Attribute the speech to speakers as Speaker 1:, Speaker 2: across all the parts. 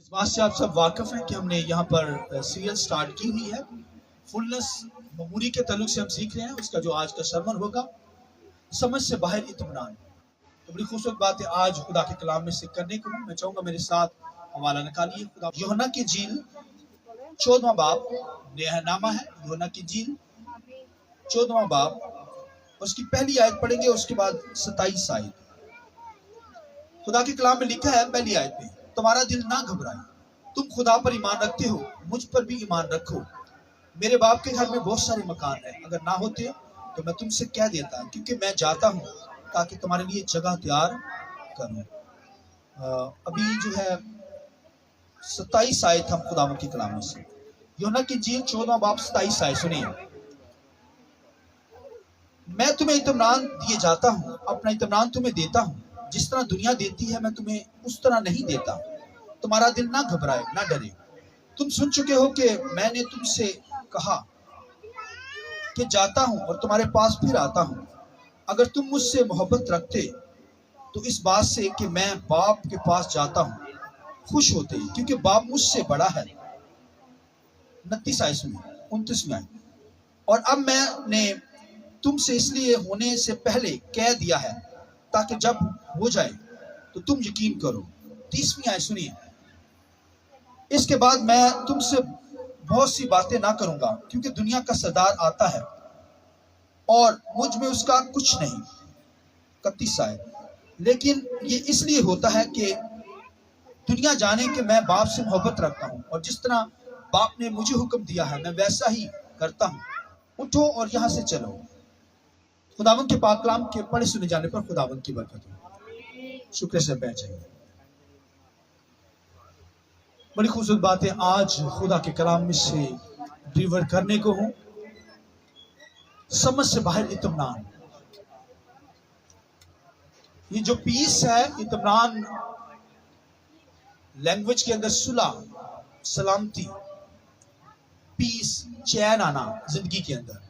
Speaker 1: اس بات سے آپ سب واقف ہیں کہ ہم نے یہاں پر سیریل سٹارٹ کی ہوئی ہے فلنس میموری کے تعلق سے ہم سیکھ رہے ہیں. اس کا جو آج کا سرمن ہوگا سمجھ سے باہر اطمینان. تو بڑی خوبصورت بات ہے آج خدا کے کلام میں سے کرنے کو. میں چاہوں گا میرے ساتھ حوالہ نکالیے. خدا یوحنا کی انجیل 14واں باب نیا نامہ ہے. یوحنا کی انجیل 14واں باب اس کی پہلی آیت پڑھیں گے, اس کے بعد 27 آیت. خدا کے کلام میں لکھا ہے پہلی آیت میں, تمہارا دل نہ گھبرائے, تم خدا پر ایمان رکھتے ہو, مجھ پر بھی ایمان رکھو. میرے باپ کے گھر میں بہت سارے مکان ہیں, اگر نہ ہوتے تو میں تم سے کہہ دیتا, کیونکہ میں جاتا ہوں تاکہ تمہارے لیے جگہ تیار کروں. ابھی جو ہے 27 آیت ہم خداوند کے کلام میں سے. یوحنا کی انجیل 14واں باب 27 آیت سنیے. میں تمہیں اطمینان دیے جاتا ہوں, اپنا اطمینان تمہیں دیتا ہوں, جس طرح دنیا دیتی ہے میں تمہیں اس طرح نہیں دیتا. تمہارا دل نہ گھبرائے نہ ڈرے. تم سن چکے ہو کہ میں نے تم سے کہا کہ جاتا ہوں اور تمہارے پاس پھر آتا ہوں. اگر تم مجھ سے محبت رکھتے تو اس بات سے کہ میں باپ کے پاس جاتا ہوں خوش ہوتے, کیونکہ باپ مجھ سے بڑا ہے. 29 آیت میں 29 میں. اور اب میں نے تم سے اس لیے ہونے سے پہلے کہہ دیا ہے تاکہ جب ہو جائے تو تم یقین کرو. 30ویں آیت سنیے. اس کے بعد میں تم سے بہت سی باتیں نہ کروں گا, کیونکہ دنیا کا سردار آتا ہے اور مجھ میں اس کا کچھ نہیں. 31 آیت. لیکن یہ اس لیے ہوتا ہے کہ دنیا جانے کہ میں باپ سے محبت رکھتا ہوں, اور جس طرح باپ نے مجھے حکم دیا ہے میں ویسا ہی کرتا ہوں. اٹھو اور یہاں سے چلو. خداوند کے پاک کلام کے پڑھے سنے جانے پر خداوند کی برکت ہو. شکر سے بیٹھ جائیے. بڑی خوبصورت بات ہے آج خدا کے کلام میں سے ڈیلیور کرنے کو ہوں, سمجھ سے باہر اطمینان. یہ جو پیس ہے, اطمینان لینگویج کے اندر صلح, سلامتی, پیس, چین آنا زندگی کے اندر.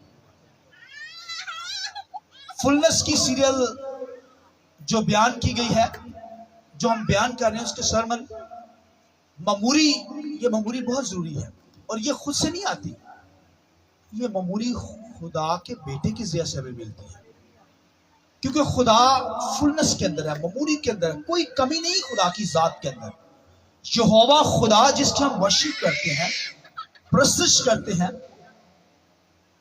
Speaker 1: فلنس کی سیریل جو بیان کی گئی ہے, جو ہم بیان کر رہے ہیں اس کے سرمن میموری, یہ میموری بہت ضروری ہے, اور یہ خود سے نہیں آتی. یہ میموری خدا کے بیٹے کی ذریعے سے ہمیں ملتی ہے, کیونکہ خدا فلنس کے اندر ہے, میموری کے اندر ہے. کوئی کمی نہیں خدا کی ذات کے اندر. یہوہ خدا جس کی ہم ورشپ کرتے ہیں, پرستش کرتے ہیں,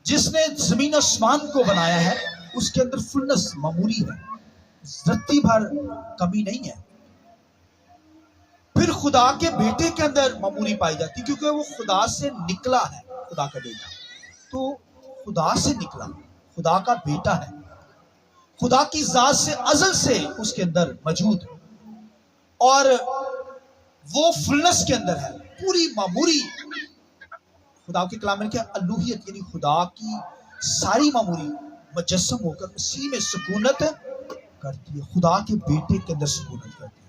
Speaker 1: جس نے زمین آسمان کو بنایا ہے, اس کے اندر فلنس میموری ہے, رتی بھر کمی نہیں ہے. پھر خدا کے بیٹے کے اندر میموری پائی جاتی, کیونکہ وہ خدا سے نکلا ہے. خدا کا بیٹا تو خدا سے نکلا, خدا کا بیٹا ہے, خدا کی ذات سے ازل سے اس کے اندر موجود, اور وہ فلنس کے اندر ہے. پوری میموری خدا کے کلام میں کیا الوہیت, یعنی خدا کی ساری میموری مجسم ہو کر اسی میں سکونت کرتی ہے. خدا کے بیٹے کے اندر سکونت کرتی ہے.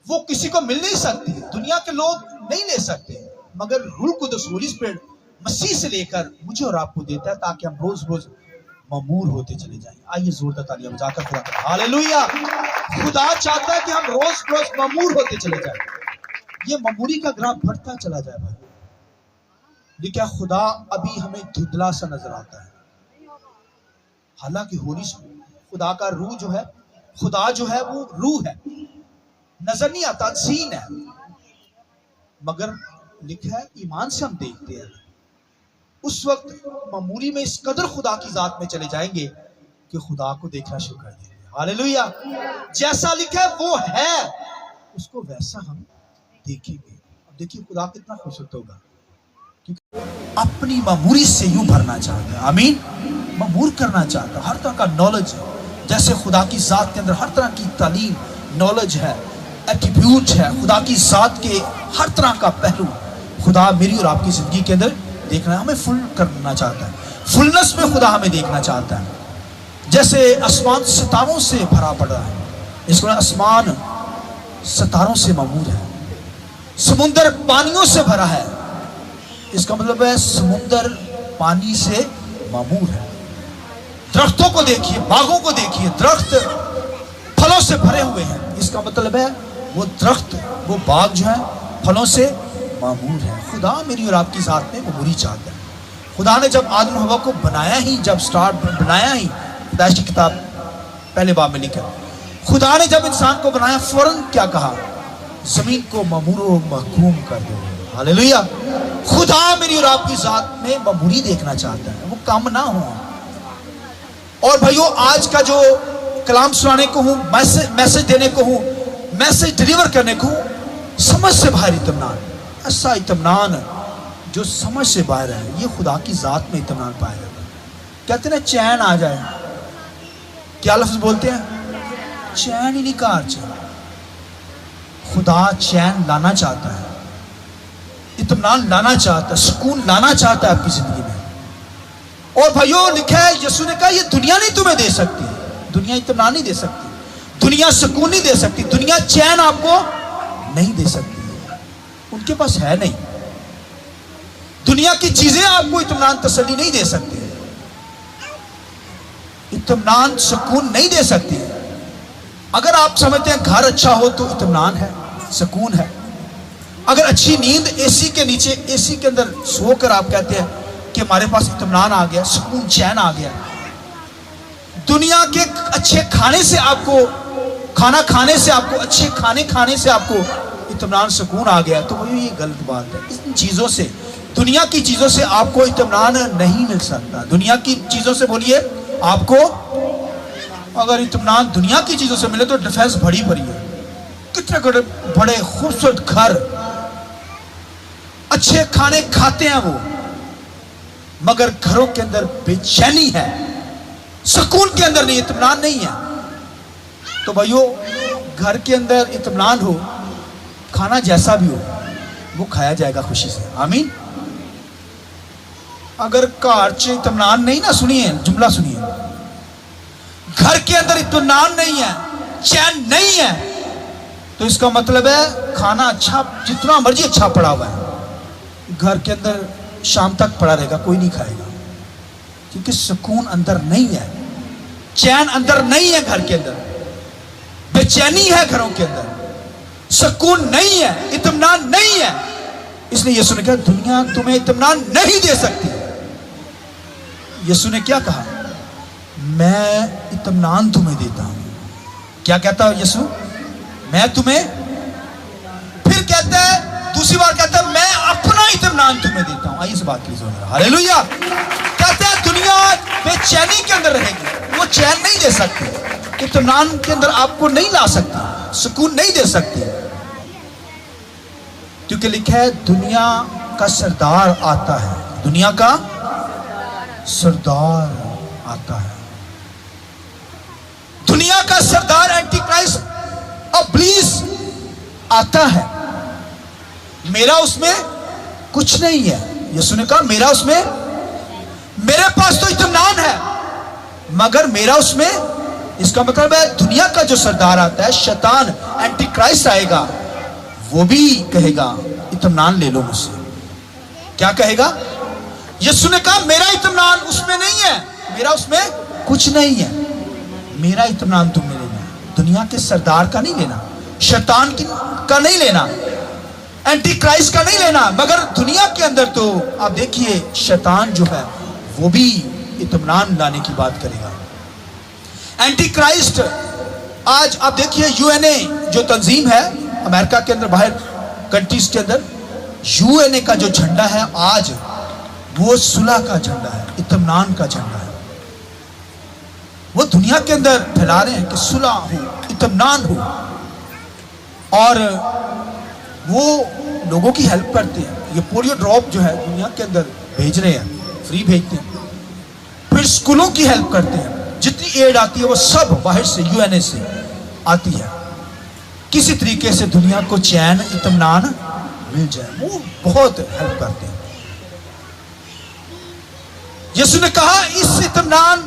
Speaker 1: وہ کسی کو مل نہیں سکتی, دنیا کے لوگ نہیں لے سکتے, مگر روح القدس ہولی اسپرٹ مسیح سے لے کر مجھے اور آپ کو دیتا ہے, تاکہ ہم روز روز مامور ہوتے چلے جائیں. آئیے زوردار تالیاں بجا کر خدا کا ہاللویا. خدا چاہتا ہے کہ ہم روز روز مامور ہوتے چلے جائیں, یہ ماموری کا گراف بڑھتا چلا جائے بھائی. لیکن خدا ابھی ہمیں دھندلا سا نظر آتا ہے, حالانکہ ہولی خدا کا روح جو ہے, خدا جو ہے وہ روح ہے, نظر نہیں آتا, سین ہے, مگر لکھا ہے ایمان سے ہم دیکھتے ہیں. اس وقت معمولی میں اس قدر خدا کی ذات میں چلے جائیں گے کہ خدا کو دیکھنا شروع کر دیں گے. ہاللویا. جیسا لکھا ہے وہ ہے, اس کو ویسا ہم دیکھیں گے. اب دیکھیے خدا کتنا خوبصورت ہوگا, کیونکہ اپنی معموری سے یوں بھرنا چاہتا ہے. آمین. معمور کرنا چاہتا ہے, ہر طرح کا نالج ہے. جیسے خدا کی ذات کے اندر ہر طرح کی تعلیم, نالج ہے, ایٹریبیوٹ ہے, خدا کی ذات کے ہر طرح کا پہلو خدا میری اور آپ کی زندگی کے اندر دیکھنا ہے. ہمیں فل کرنا چاہتا ہے, فلنس میں خدا ہمیں دیکھنا چاہتا ہے. جیسے آسمان ستاروں سے بھرا پڑا ہے, اس کو آسمان ستاروں سے معمور ہے. سمندر پانیوں سے بھرا ہے, اس کا مطلب ہے سمندر پانی سے معمور ہے. درختوں کو دیکھیے, باغوں کو دیکھیے, درخت پھلوں سے بھرے ہوئے ہیں, اس کا مطلب ہے وہ درخت، وہ باغ جو ہے پھلوں سے معمور ہے۔ خدا میری اور آپ کی ذات میں معموری چاہتا ہے۔ خدا نے جب آدم و حوا کو بنایا ہی، جب بنایا ہی، پیدائش کی کتاب پہلے باب میں لکھا، خدا نے جب انسان کو بنایا فوراً کیا کہا؟ زمین کو معمور و محکوم کر دو۔ ہاللیلویا۔ خدا میری اور آپ کی ذات میں معموری دیکھنا چاہتا ہے، وہ کم نہ ہو۔ اور بھائیو، آج کا جو کلام سنانے کو ہوں، میسج دینے کو ہوں، میسج ڈیلیور کرنے کو ہوں، سمجھ سے باہر اطمینان، ایسا اطمینان جو سمجھ سے باہر ہے، یہ خدا کی ذات میں اطمینان پایا جاتا ہے۔ کہتے ہیں نا چین آ جائے، کیا لفظ بولتے ہیں؟ چین ہی نہیں کار چین۔ خدا چین لانا چاہتا ہے، اطمینان لانا چاہتا ہے، سکون لانا چاہتا ہے آپ کی زندگی میں۔ اور بھائیو، لکھا ہے یسوع نے کہا یہ دنیا نہیں تمہیں دے سکتی، دنیا اطمینان نہیں دے سکتی، دنیا سکون نہیں دے سکتی، دنیا چین آپ کو نہیں دے سکتی، ان کے پاس ہے نہیں۔ دنیا کی چیزیں آپ کو اطمینان تسلی نہیں دے سکتی، اطمینان سکون نہیں دے سکتی۔ اگر آپ سمجھتے ہیں گھر اچھا ہو تو اطمینان ہے، سکون ہے۔ اگر اچھی نیند اے سی کے نیچے، اے سی کے اندر سو کر آپ کہتے ہیں کہ ہمارے پاس اطمینان آ گیا، سکون چین آ گیا۔ دنیا کے اچھے کھانے سے آپ کو، کھانا کھانے سے آپ کو، اچھے کھانے کھانے سے آپ کو اطمینان سکون آ گیا، تو یہ غلط بات ہے۔ ان چیزوں سے، دنیا کی چیزوں سے آپ کو اطمینان نہیں مل سکتا۔ دنیا کی چیزوں سے بولیے آپ کو اگر اطمینان دنیا کی چیزوں سے ملے تو ڈیفینس بڑی پڑی ہے۔ کتنے بڑے خوبصورت گھر، اچھے کھانے کھاتے ہیں وہ، مگر گھروں کے اندر بے چینی ہے، سکون کے اندر نہیں، اطمینان نہیں ہے۔ تو بھائیو، گھر کے اندر اطمینان ہو، کھانا جیسا بھی ہو وہ کھایا جائے گا خوشی سے، آمین۔ اگر گھر چ اطمینان نہیں نا، سنیے جملہ سنیے، گھر کے اندر اطمینان نہیں ہے، چین نہیں ہے، تو اس کا مطلب ہے کھانا اچھا، جتنا مرضی اچھا پڑا ہوا ہے، گھر کے اندر شام تک پڑا رہے گا، کوئی نہیں کھائے گا، کیونکہ سکون اندر نہیں ہے، چین اندر نہیں ہے، گھر کے اندر بے چینی ہے، گھروں کے اندر سکون نہیں ہے، اطمینان نہیں ہے۔ اس لیے یسوع نے کہا دنیا تمہیں اطمینان نہیں دے سکتی۔ یسوع نے کیا کہا؟ میں اطمینان تمہیں دیتا ہوں۔ کیا کہتا ہے یسوع؟ میں تمہیں، پھر کہتا ہے دوسری بار کہتا ہے میں اپنا اطمینان تمہیں دیتا ہوں۔ آئیے اس بات کی ضرورت ہے، ہاللیلویا۔ کہتا ہے دنیا بے چینی کے اندر رہے گی، وہ چین نہیں دے سکتی، اطمینان کے اندر آپ کو نہیں لا سکتی، سکون نہیں دے سکتی، کیونکہ لکھا ہے دنیا کا سردار آتا ہے، دنیا کا سردار آتا ہے۔ دنیا کا سردار اینٹی کرائسٹ ابلیس آتا ہے، میرا اس میں کچھ نہیں ہے۔ یسوع نے کہا میرا اس میں، میرے پاس تو اطمینان ہے مگر میرا اس میں، اس کا مطلب ہے دنیا کا جو سردار آتا ہے، شیطان اینٹی کرائسٹ آئے گا، وہ بھی کہے گا اطمینان لے لو مجھ سے۔ کیا کہے گا؟ یسوع نے کہا میرا اطمینان اس میں نہیں ہے، میرا اس میں کچھ نہیں ہے، میرا اطمینان تم نے لینا ہے، دنیا کے سردار کا نہیں لینا، شیطان کا نہیں لینا، اینٹی کرائسٹ کا نہیں لینا۔ مگر دنیا کے اندر تو آپ دیکھیے شیطان جو ہے وہ بھی اطمینان لانے کی بات کرے گا۔ اینٹی کرائسٹ، آج آپ دیکھیے یو این اے جو تنظیم ہے امریکہ کے اندر، باہر کنٹریز کے اندر، یو این اے کا جو جھنڈا ہے آج وہ صلح کا جھنڈا ہے، اطمینان کا جھنڈا ہے۔ وہ دنیا کے اندر پھیلا رہے ہیں کہ صلح ہو، اطمینان ہو، اور وہ لوگوں کی ہیلپ کرتے ہیں۔ یہ پولیو ڈراپ جو ہے دنیا کے اندر بھیج رہے ہیں، فری بھیجتے ہیں، پھر اسکولوں کی ہیلپ کرتے ہیں، جتنی ایڈ آتی ہے وہ سب باہر سے، یو این اے سے آتی ہے، کسی طریقے سے دنیا کو چین اطمینان مل جائے، وہ بہت ہیلپ کرتے ہیں۔ یسوع نے کہا اس اطمینان،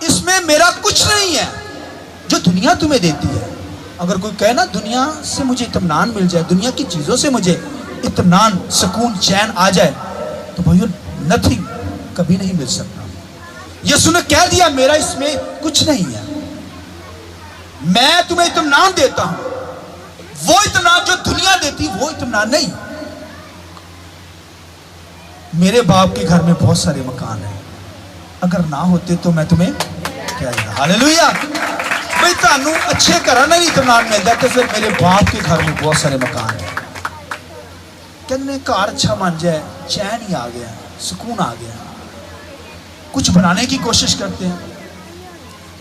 Speaker 1: اس میں میرا کچھ نہیں ہے جو دنیا تمہیں دیتی ہے۔ اگر کوئی کہے نا دنیا سے مجھے اطمینان مل جائے، دنیا کی چیزوں سے مجھے اطمینان، سکون، چین آ جائے، تو بھائیو نتھنگ، کبھی نہیں مل سکتا۔ یسوع نے کہہ دیا میرا اس میں کچھ نہیں ہے، میں تمہیں اطمینان دیتا ہوں، وہ اطمینان جو دنیا دیتی وہ اطمینان نہیں. میرے باپ کے گھر میں بہت سارے مکان ہیں, اگر نہ ہوتے تو میں تمہیں کیا دیتا. ہاللیلویا. بھئی تانوں اچھے گھراں نہیں اطمینان ملدا تے پھر میرے باپ کے گھر میں بہت سارے مکان ہیں. کہنے گھر اچھا بن جائے, چین ہی آ گیا, سکون آ گیا. کچھ بنانے کی کوشش کرتے ہیں,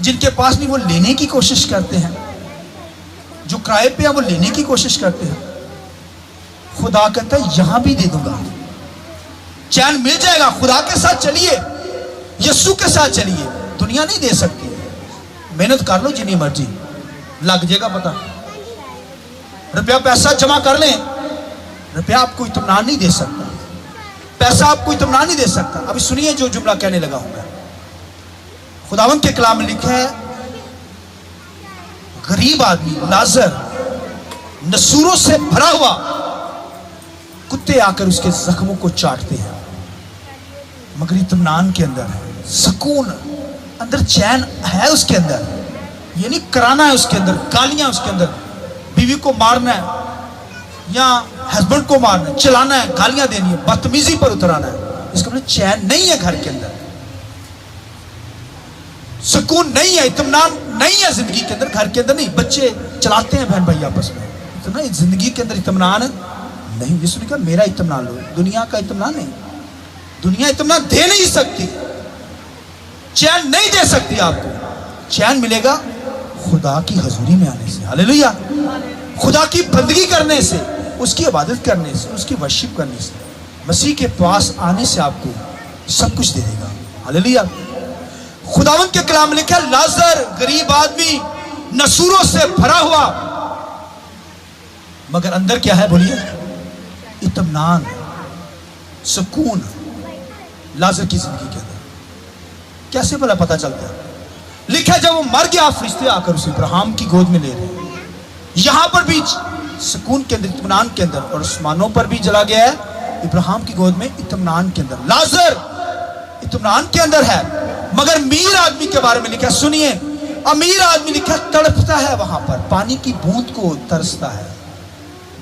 Speaker 1: جن کے پاس نہیں وہ لینے کی کوشش کرتے ہیں, جو کرائے پہ ہیں وہ لینے کی کوشش کرتے ہیں. خدا کہتا ہے یہاں بھی دے دوں گا, چین مل جائے گا. خدا کے ساتھ چلیے, یسوع کے ساتھ چلیے. دنیا نہیں دے سکتی. محنت کر لو جنی مرضی, لگ جائے گا پتا. روپیہ پیسہ جمع کر لیں, روپیہ آپ کو اطمینان نہیں دے سکتا, پیسہ آپ کو اطمینان نہیں دے سکتا. ابھی سنیے جو جملہ کہنے لگا ہوں میں. خداوند کے کلام میں لکھا ہے غریب آدمی لازر نسوروں سے بھرا ہوا, کتے آ کر اس کے زخموں کو چاٹتے ہیں, مگر اطمینان کے اندر ہے, سکون اندر, چین ہے اس کے اندر. یہ نہیں کرانا ہے اس کے اندر, گالیاں اس کے اندر, بیوی کو مارنا ہے یا ہسبینڈ کو مارنا ہے, چلانا ہے, گالیاں دینی ہے, بدتمیزی پر اترانا ہے. اس کا مطلب چین نہیں ہے گھر کے اندر, سکون نہیں ہے, اطمینان نہیں ہے زندگی کے اندر, گھر کے اندر نہیں. بچے چلاتے ہیں بہن بھائی آپس میں, زندگی کے اندر اطمینان نہیں. یسوع نے کہا میرا اطمینان لو, دنیا کا اطمینان نہیں. دنیا اطمینان دے نہیں سکتی, چین نہیں دے سکتی آپ کو. چین ملے گا خدا کی حضوری میں آنے سے. ہاللیلویا. خدا کی بندگی کرنے سے, اس کی عبادت کرنے سے, اس کی ورشپ کرنے سے, مسیح کے پاس آنے سے آپ کو سب کچھ دے دے گا. ہاللیلویا. خداوند کے کلام میں لکھا ہے لازر غریب آدمی نسوروں سے بھرا ہوا, مگر اندر کیا ہے بولیے, اطمینان, سکون. لازر کی زندگی کے اندر کیسے بھلا پتا چلتا ہے؟ لکھا جب وہ مر گیا فرشتے آ کر اسے ابراہیم کی گود میں لے رہے. یہاں پر بھی سکون کے اندر, اطمینان کے اندر, اور آسمانوں پر بھی چلا گیا ہے ابراہیم کی گود میں اطمینان کے اندر. لازر اطمینان کے اندر ہے, مگر امیر آدمی کے بارے میں لکھا, سنیے, امیر آدمی لکھا تڑپتا ہے وہاں پر, پانی کی بوند کو ترستا ہے.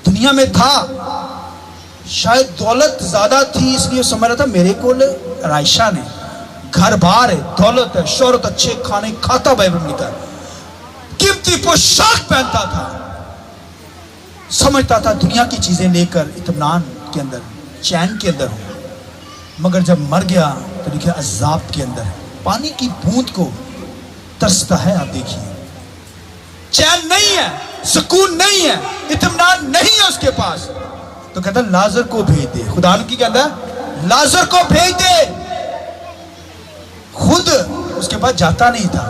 Speaker 1: دنیا میں تھا, شاید دولت زیادہ تھی اس لیے سمجھ رہا تھا میرے کو رائشہ نے, گھر بار ہے, دولت ہے, شہرت, اچھے کھانے کھاتا, بائبل میں لکھا ہے, قیمتی پوشاک پہنتا تھا, سمجھتا تھا دنیا کی چیزیں لے کر اطمینان کے اندر, چین کے اندر ہوں. مگر جب مر گیا تو لکھا عذاب کے اندر ہے, پانی کی بوند کو ترستا ہے. آپ دیکھیے, چین نہیں ہے, سکون نہیں ہے, اطمینان نہیں ہے اس کے پاس. تو کہتا لازر کو بھیج دے. خدا کی کہتا ہے لازر کو بھیج دے. خود اس کے پاس جاتا نہیں تھا,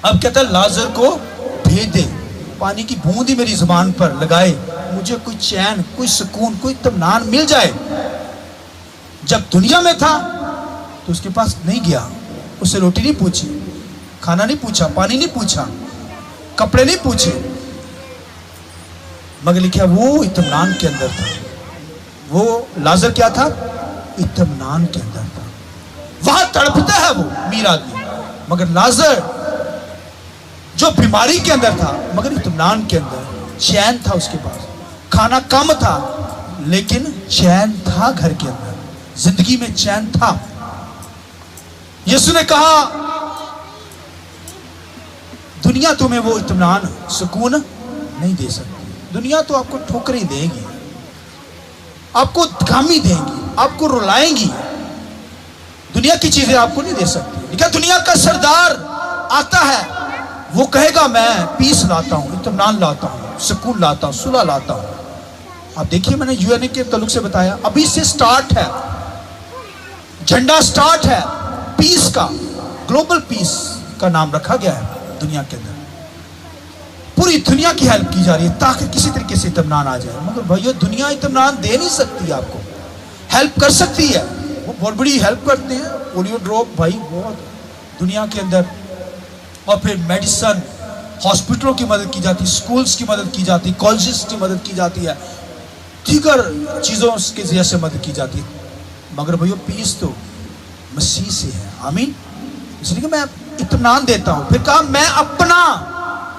Speaker 1: اب کہتا لازر کو بھیج دے, پانی کی بوند ہی میری زبان پر لگائے, مجھے کوئی چین, کوئی سکون, کوئی اطمینان مل جائے. جب دنیا میں تھا تو اس کے پاس نہیں گیا, اس سے روٹی نہیں پوچھی, کھانا نہیں پوچھا, پانی نہیں پوچھا, کپڑے نہیں پوچھے, مگر لکھا وہ اطمینان کے اندر تھا. وہ لازر کیا تھا؟ اطمینان کے اندر تھا. وہاں تڑپتا ہے وہ امیر آدمی, مگر لازر جو بیماری کے اندر تھا مگر اطمینان کے اندر, چین تھا اس کے پاس. کھانا کم تھا لیکن چین تھا گھر کے اندر, زندگی میں چین تھا. یسوع نے کہا دنیا تمہیں وہ اطمینان, سکون نہیں دے سکتی. دنیا تو آپ کو ٹھوکریں دے گی, آپ کو غمی دیں گی, آپ کو رلائیں گی. دنیا کی چیزیں آپ کو نہیں دے سکتی. لیکن دنیا کا سردار آتا ہے, وہ کہے گا میں پیس لاتا ہوں, اطمینان لاتا ہوں, سکون لاتا ہوں, صلح لاتا ہوں. آپ دیکھیے میں نے یو این اے کے تعلق سے بتایا, ابھی سے سٹارٹ ہے, جھنڈا سٹارٹ ہے پیس کا, گلوبل پیس کا نام رکھا گیا ہے. دنیا کے اندر پوری دنیا کی ہیلپ کی جا رہی ہے تاکہ کسی طریقے سے اطمینان آ جائے. مگر بھائیو دنیا اطمینان دے نہیں سکتی, آپ کو ہیلپ کر سکتی ہے, وہ بہت بڑی ہیلپ کرتے ہیں. پولیو ڈراپ بھائی بہت دنیا کے اندر, اور پھر میڈیسن, ہاسپٹلوں کی مدد کی جاتی, سکولز کی مدد کی جاتی, کالجز کی مدد کی جاتی ہے, دیگر چیزوں کے ذریعے سے مدد کی جاتی ہے. مگر بھائیو پیس تو مسیح سے ہے. آمین. اس لیے کہ میں اطمینان دیتا ہوں. پھر کہا میں اپنا